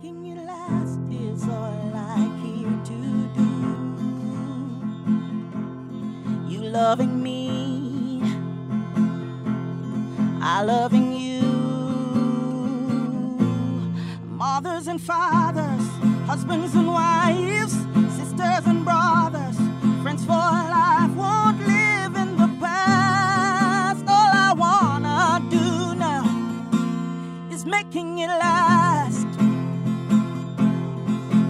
Making it last is all I care to do. You loving me, I loving you. Mothers and fathers, husbands and wives, sisters and brothers, friends for life, won't live in the past. All I wanna do now is making it last.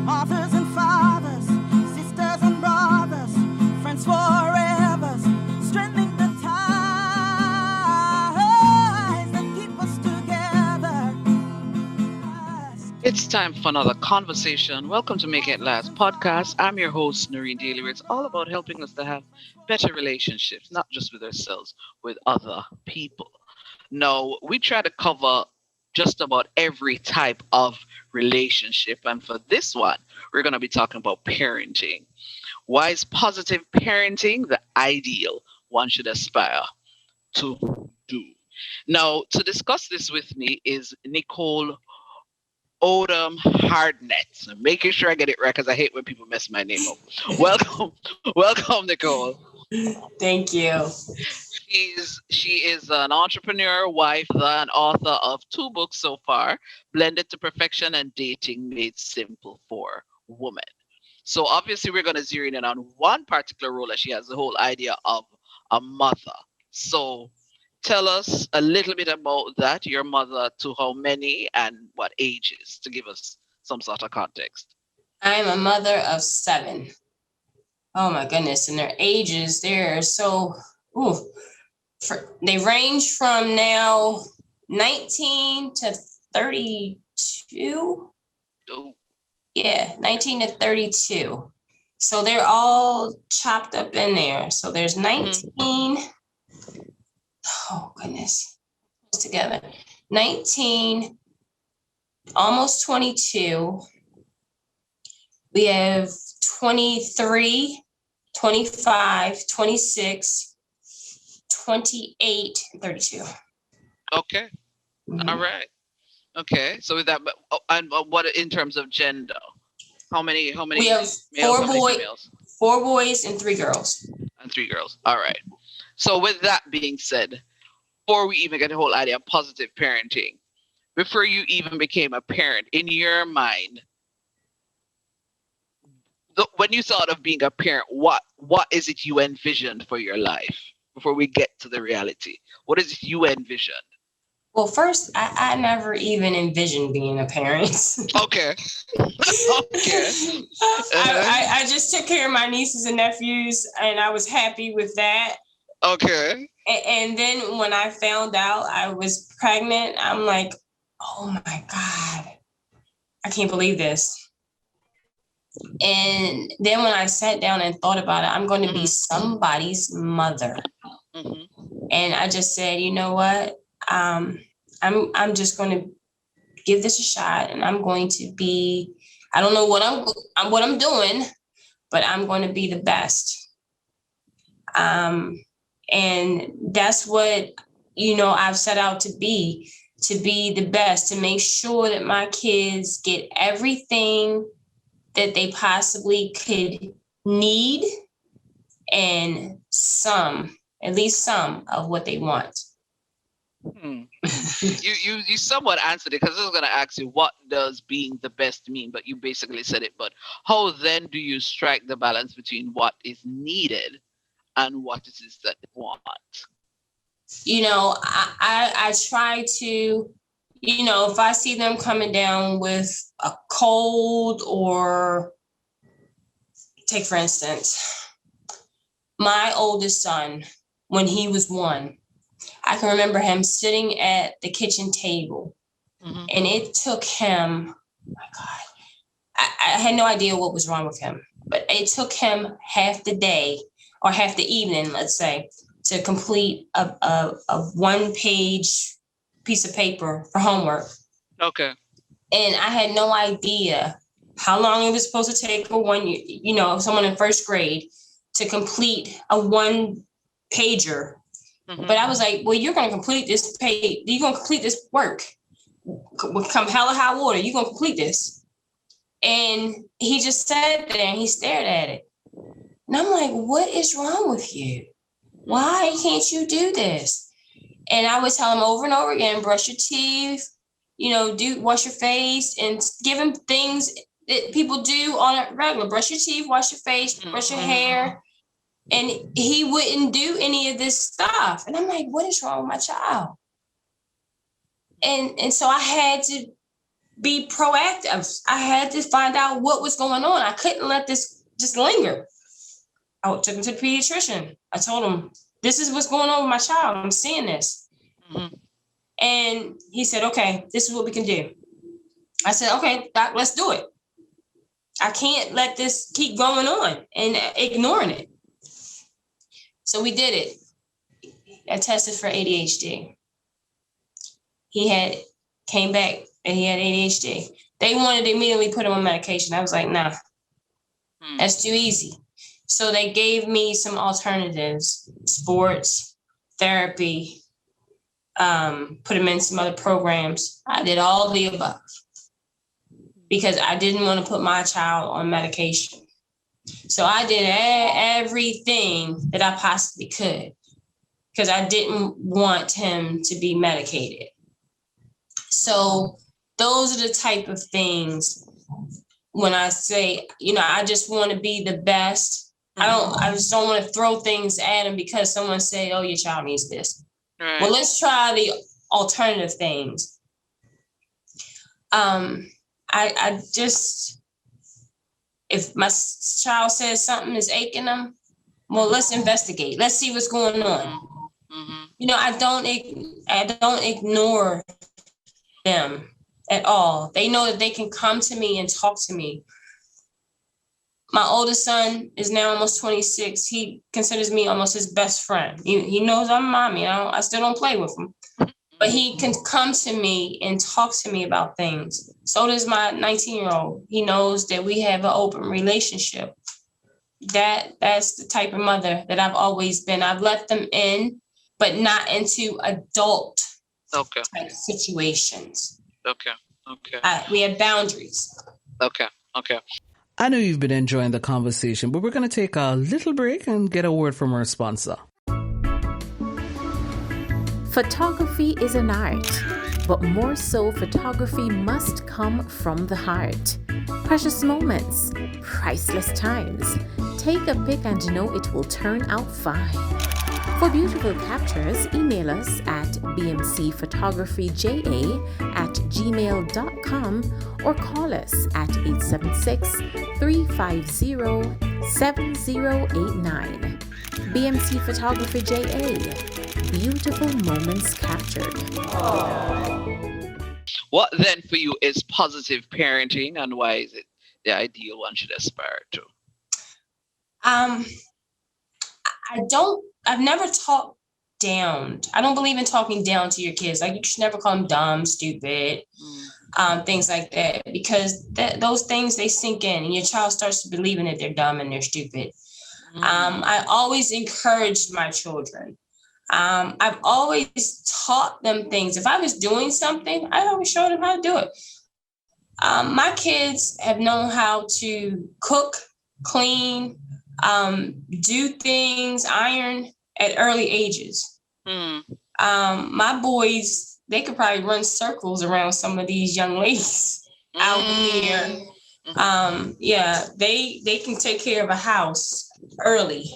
Mothers and fathers, sisters and brothers, friends forever, strengthening the ties that keep us together. It's time for another conversation. Welcome to Make It Last podcast. I'm your host, Noreen Daly, where it's all about helping us to have better relationships, not just with ourselves, with other people. Now, we try to cover just about every type of relationship. And for this one, we're going to be talking about parenting. Why is positive parenting the ideal one should aspire to do? Now, to discuss this with me is Nicole Odom-Hardnett. So making sure I get it right because I hate when people mess my name up. Welcome, welcome, Nicole. Thank you. She is an entrepreneur, wife, and author of 2 books so far, Blended to Perfection and Dating Made Simple for Women. So obviously we're going to zero in on one particular role that she has, the whole idea of a mother. So tell us a little bit about that, your mother to how many and what ages, to give us some sort of context. I'm a mother of 7. Oh my goodness. And their ages, they're so, ooh, they range from now 19 to 32. Oh, Yeah, 19 to 32. So they're all chopped up in there. So there's 19. Oh goodness. Together. 19, almost 22. We have 23, 25, 26, 28, and 32. okay. Mhm. All right. Okay. So with that, and what in terms of gender? How many We have males, how many females? 4 boys and 3 girls. And 3 girls. All right. So with that being said, before we even get the whole idea of positive parenting, before you even became a parent, in your mind, when you thought of being a parent, what is it you envisioned for your life? Before we get to the reality, what is it you envisioned? Well, first, I never even envisioned being a parent. Okay. Okay. I just took care of my nieces and nephews, and I was happy with that. Okay. And then when I found out I was pregnant, I'm like, oh my God, I can't believe this. And then when I sat down and thought about it, I'm going to be somebody's mother. And I just said, you know what? I'm just going to give this a shot, and I'm going to be, I don't know what I'm doing, but I'm going to be the best. And that's what, I've set out to be the best, to make sure that my kids get everything that they possibly could need, and at least some of what they want. You somewhat answered it, because I was going to ask you, what does being the best mean? But you basically said it. But how then do you strike the balance between what is needed and what it is that they want? I try to, if I see them coming down with a cold, or take for instance, my oldest son, when he was 1, I can remember him sitting at the kitchen table, and it took him, oh my God, I had no idea what was wrong with him, but it took him half the day or half the evening, let's say, to complete a 1-page piece of paper for homework. Okay. And I had no idea how long it was supposed to take for someone in first grade to complete a 1-pager. But I was like, well, you're going to complete this page. You're going to complete this work. Come hell or high water, you're going to complete this. And he just sat there and he stared at it. And I'm like, what is wrong with you? Why can't you do this? And I would tell him over and over again, brush your teeth, wash your face, and give him things that people do on a regular. Brush your teeth, wash your face, brush your hair. And he wouldn't do any of this stuff. And I'm like, what is wrong with my child? And so I had to be proactive. I had to find out what was going on. I couldn't let this just linger. I took him to the pediatrician. I told him, this is what's going on with my child. I'm seeing this. Mm-hmm. And he said, okay, this is what we can do. I said, okay, doc, let's do it. I can't let this keep going on and ignoring it. So we did it. I tested for ADHD. He came back and he had ADHD. They wanted to immediately put him on medication. I was like, nah, that's too easy. So they gave me some alternatives, sports, therapy, put him in some other programs. I did all the above because I didn't want to put my child on medication. So I did everything that I possibly could because I didn't want him to be medicated. So those are the type of things when I say, I just want to be the best. I just don't want to throw things at him because someone say, oh, your child needs this. Right. Well, let's try the alternative things. I just, if my child says something is aching them, well, let's investigate. Let's see what's going on. Mm-hmm. I don't ignore them at all. They know that they can come to me and talk to me. My oldest son is now almost 26. He considers me almost his best friend. He knows I'm mommy. I still don't play with him. But he can come to me and talk to me about things. So does my 19-year-old. He knows that we have an open relationship. That's the type of mother that I've always been. I've let them in, but not into adult type situations. Okay. We have boundaries. Okay. I know you've been enjoying the conversation, but we're going to take a little break and get a word from our sponsor. Photography is an art, but more so, photography must come from the heart. Precious moments, priceless times. Take a pic and it will turn out fine. For beautiful captures, email us at bmcphotographyja@gmail.com or call us at 876-350-7089. BMC Photography JA. Beautiful moments captured. What then for you is positive parenting, and why is it the ideal one should aspire to? I've never talked down. I don't believe in talking down to your kids. Like, you should never call them dumb, stupid, things like that, because those things, they sink in and your child starts to believe that they're dumb and they're stupid. I always encouraged my children. I've always taught them things. If I was doing something, I always showed them how to do it. My kids have known how to cook, clean, do things, iron at early ages. My boys, they could probably run circles around some of these young ladies out here. They can take care of a house early.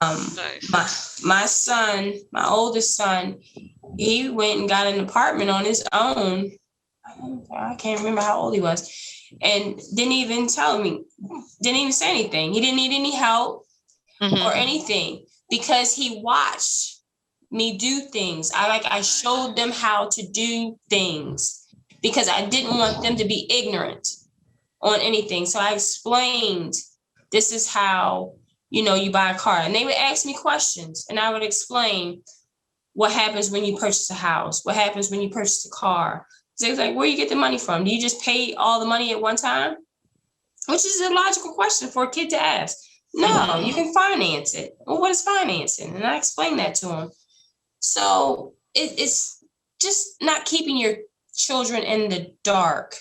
Nice. My son, my oldest son, he went and got an apartment on his own. I can't remember how old he was, and didn't even say anything. He didn't need any help or anything because he watched me do things. I showed them how to do things because I didn't want them to be ignorant on anything. So I explained, this is how, you buy a car. And they would ask me questions and I would explain what happens when you purchase a house, what happens when you purchase a car. So they was like, where do you get the money from? Do you just pay all the money at one time? Which is a logical question for a kid to ask. No, you can finance it. Well, what is financing? And I explained that to them. So it's just not keeping your children in the dark.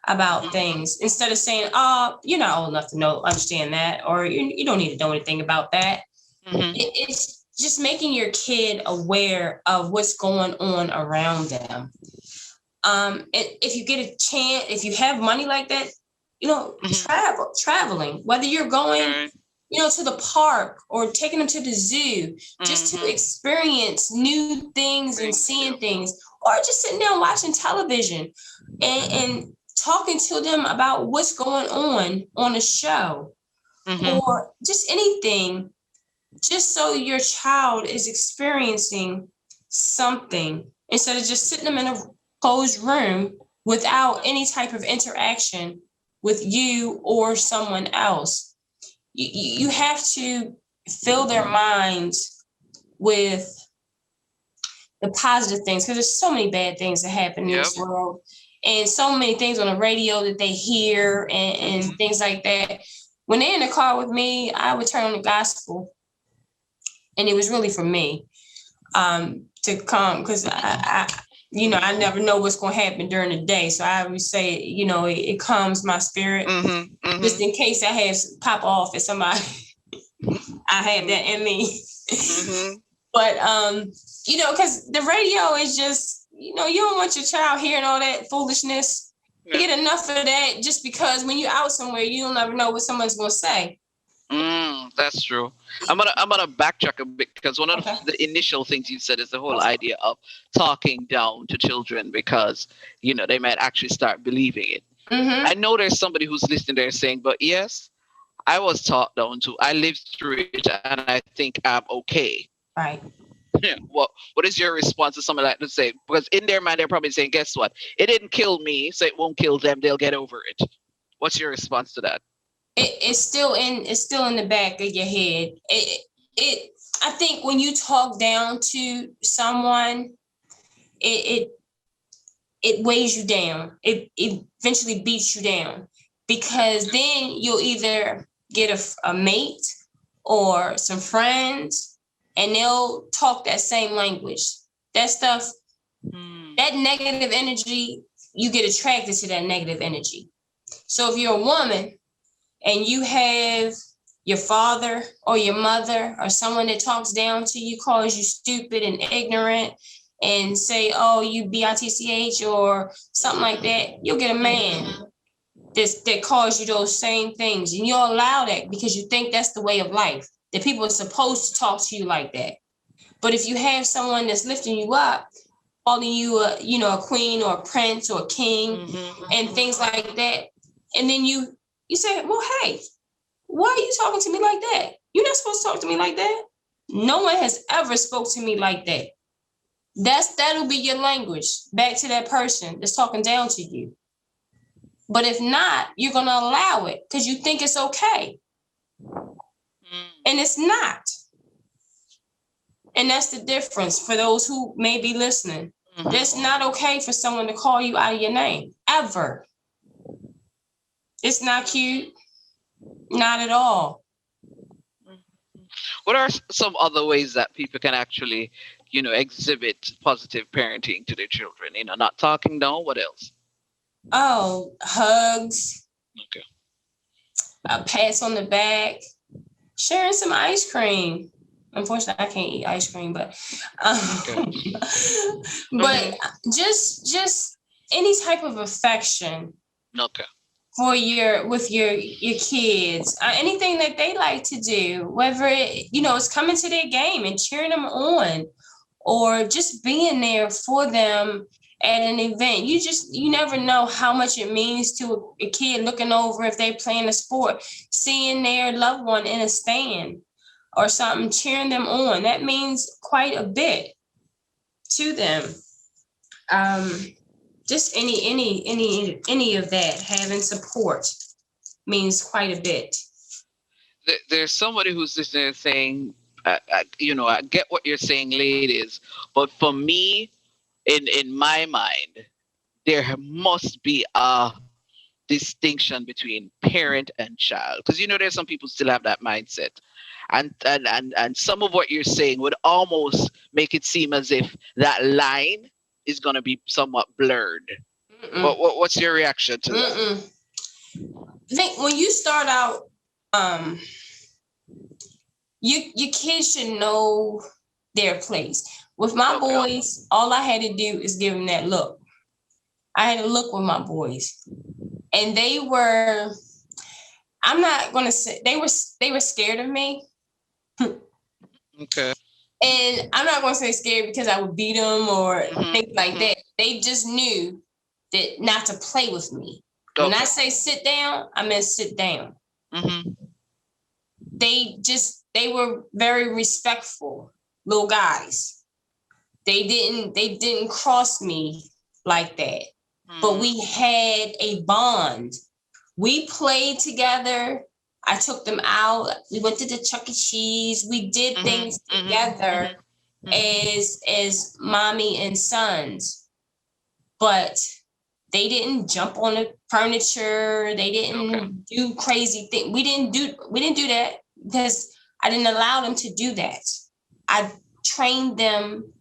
about things instead of saying, "Oh, you're not old enough to understand that," or "You don't need to know anything about that." It's just making your kid aware of what's going on around them. If you get a chance, if you have money like that, traveling, whether you're going, to the park or taking them to the zoo, just to experience new things and seeing things, or just sitting down watching television and talking to them about what's going on a show, or just anything, just so your child is experiencing something instead of just sitting them in a closed room without any type of interaction with you or someone else. You have to fill their minds with the positive things, because there's so many bad things that happen in this world, and so many things on the radio that they hear and things like that. When they're in the car with me, I would turn on the gospel, and it was really for me to come, because I never know what's going to happen during the day. So I always say, it calms my spirit, just in case I have pop off at somebody. I have that in me. But, because the radio is just, you don't want your child hearing all that foolishness. You get enough of that, just because when you're out somewhere, you don't never know what someone's going to say. That's true. I'm gonna backtrack a bit, because one of the initial things you said is the whole idea of talking down to children, because they might actually start believing it. I know there's somebody who's listening there saying, but yes, I was talked down to. I lived through it, and I think I'm okay. Right. What is your response to something like that to say? Because in their mind, they're probably saying, guess what? It didn't kill me, so it won't kill them. They'll get over it. What's your response to that? It's still in the back of your head. I think when you talk down to someone, it weighs you down. It eventually beats you down, because then you'll either get a mate or some friends, and they'll talk that same language. That stuff, that negative energy, you get attracted to that negative energy. So if you're a woman and you have your father or your mother or someone that talks down to you, calls you stupid and ignorant, and say, "Oh, you bitch," or something like that, you'll get a man that calls you those same things, and you'll allow that because you think that's the way of life, that people are supposed to talk to you like that. But if you have someone that's lifting you up, calling you a queen or a prince or a king, and things like that, and then you say, "Well, hey, why are you talking to me like that? You're not supposed to talk to me like that." No one has ever spoke to me like that. That'll be your language back to that person that's talking down to you. But if not, you're going to allow it because you think it's okay. And it's not. And that's the difference for those who may be listening. It's not okay for someone to call you out of your name, ever. It's not cute. Not at all. What are some other ways that people can actually, exhibit positive parenting to their children? Not talking down. What else? Oh, hugs. Okay. Pats on the back. Sharing some ice cream. Unfortunately, I can't eat ice cream, but but just any type of affection. Okay. With your kids, anything that they like to do, whether it's coming to their game and cheering them on, or just being there for them at an event. You never know how much it means to a kid looking over, if they're playing a sport, seeing their loved one in a stand or something, cheering them on. That means quite a bit to them. Just any of that, having support means quite a bit. There's somebody who's listening saying, I get what you're saying, ladies, but for me, in my mind, there must be a distinction between parent and child, because there's some people still have that mindset, and some of what you're saying would almost make it seem as if that line is going to be somewhat blurred. What's your reaction to that? I think when you start out, your kids should know their place. With my boys, all I had to do is give them that look. I had to look with my boys, and they were. I'm not gonna say they were scared of me. Okay. And I'm not gonna say scared because I would beat them or things like that. They just knew that not to play with me. Okay. When I say sit down, I meant sit down. They were very respectful little guys. They didn't cross me like that. But we had a bond. We played together. I took them out. We went to the Chuck E. Cheese. We did things together as mommy and sons. But they didn't jump on the furniture. They didn't do crazy things. We didn't do that because I didn't allow them to do that. I trained them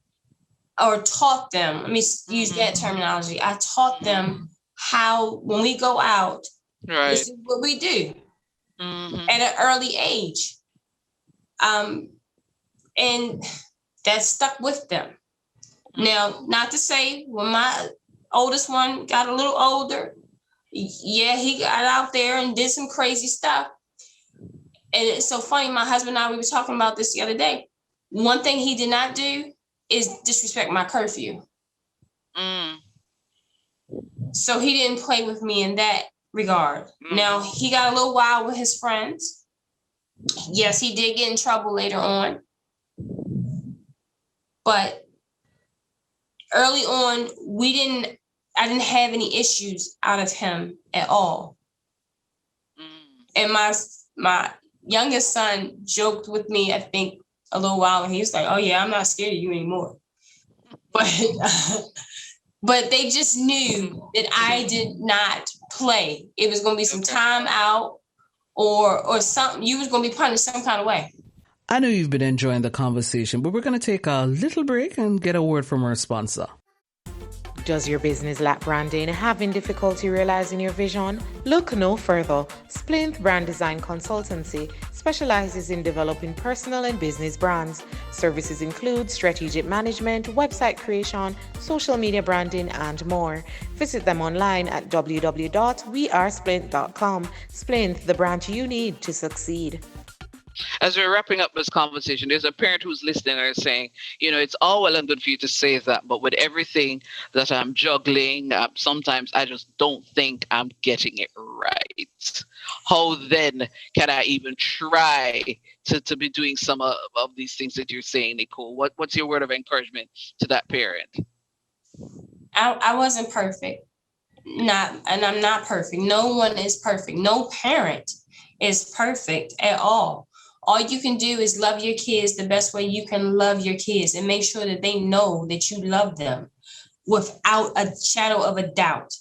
or taught them. Let me use that terminology. I taught them how, when we go out, this is what we do at an early age. And that stuck with them. Now, not to say when my oldest one got a little older, he got out there and did some crazy stuff. And it's so funny, my husband and I, we were talking about this the other day. One thing he did not do is disrespect my curfew. So he didn't play with me in that regard. Now, he got a little wild with his friends. Yes, he did get in trouble later on. But early on, I didn't have any issues out of him at all. And my youngest son joked with me, I think, a little while, and he was like, "Oh yeah, I'm not scared of you anymore." But they just knew that I did not play. It was going to be some time out or something. You was going to be punished some kind of way. I know you've been enjoying the conversation, but we're going to take a little break and get a word from our sponsor. Does your business lack branding? Having difficulty realizing your vision? Look no further. Splinth Brand Design Consultancy specializes in developing personal and business brands. Services include strategic management, website creation, social media branding, and more. Visit them online at www.wearesplinth.com. Splinth, the brand you need to succeed. As we're wrapping up this conversation, there's a parent who's listening and saying, it's all well and good for you to say that, but with everything that I'm juggling, sometimes I just don't think I'm getting it right. How then can I even try to be doing some of these things that you're saying, Nicole? What's your word of encouragement to that parent? I wasn't perfect. And I'm not perfect. No one is perfect. No parent is perfect at all. All you can do is love your kids the best way you can love your kids and make sure that they know that you love them without a shadow of a doubt.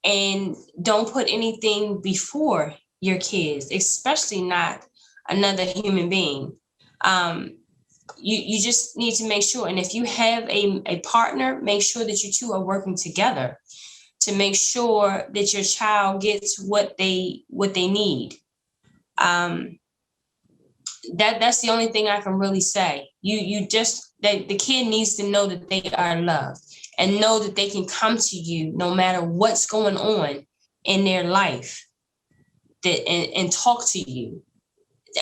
And don't put anything before your kids, especially not another human being. You just need to make sure. And if you have a partner, make sure that you two are working together to make sure that your child gets what they need. That's the only thing I can really say. That the kid needs to know that they are loved and know that they can come to you no matter what's going on in their life and talk to you.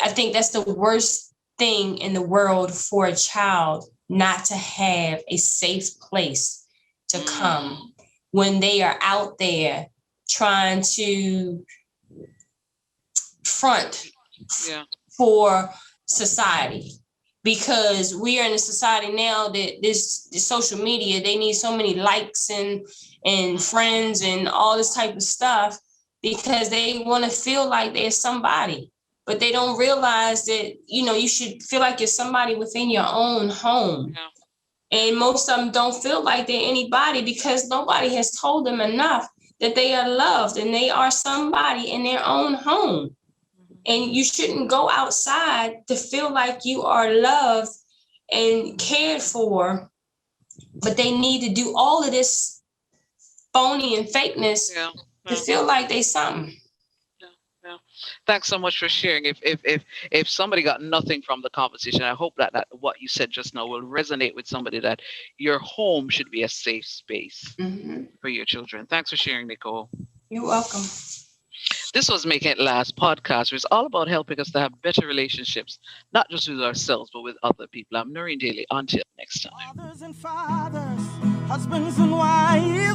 I think that's the worst thing in the world for a child, not to have a safe place to come when they are out there trying to front for society, because we are in a society now that this social media, they need so many likes and friends and all this type of stuff because they want to feel like they're somebody, but they don't realize that, you should feel like you're somebody within your own home. And most of them don't feel like they're anybody because nobody has told them enough that they are loved and they are somebody in their own home. And you shouldn't go outside to feel like you are loved and cared for, but they need to do all of this phony and fakeness to feel like they something. Yeah. Thanks so much for sharing. If somebody got nothing from the conversation, I hope that what you said just now will resonate with somebody, that your home should be a safe space for your children. Thanks for sharing, Nicole. You're welcome. This was Make It Last podcast, which is all about helping us to have better relationships, not just with ourselves, but with other people. I'm Noreen Daly. Until next time. Mothers and fathers, husbands and wives,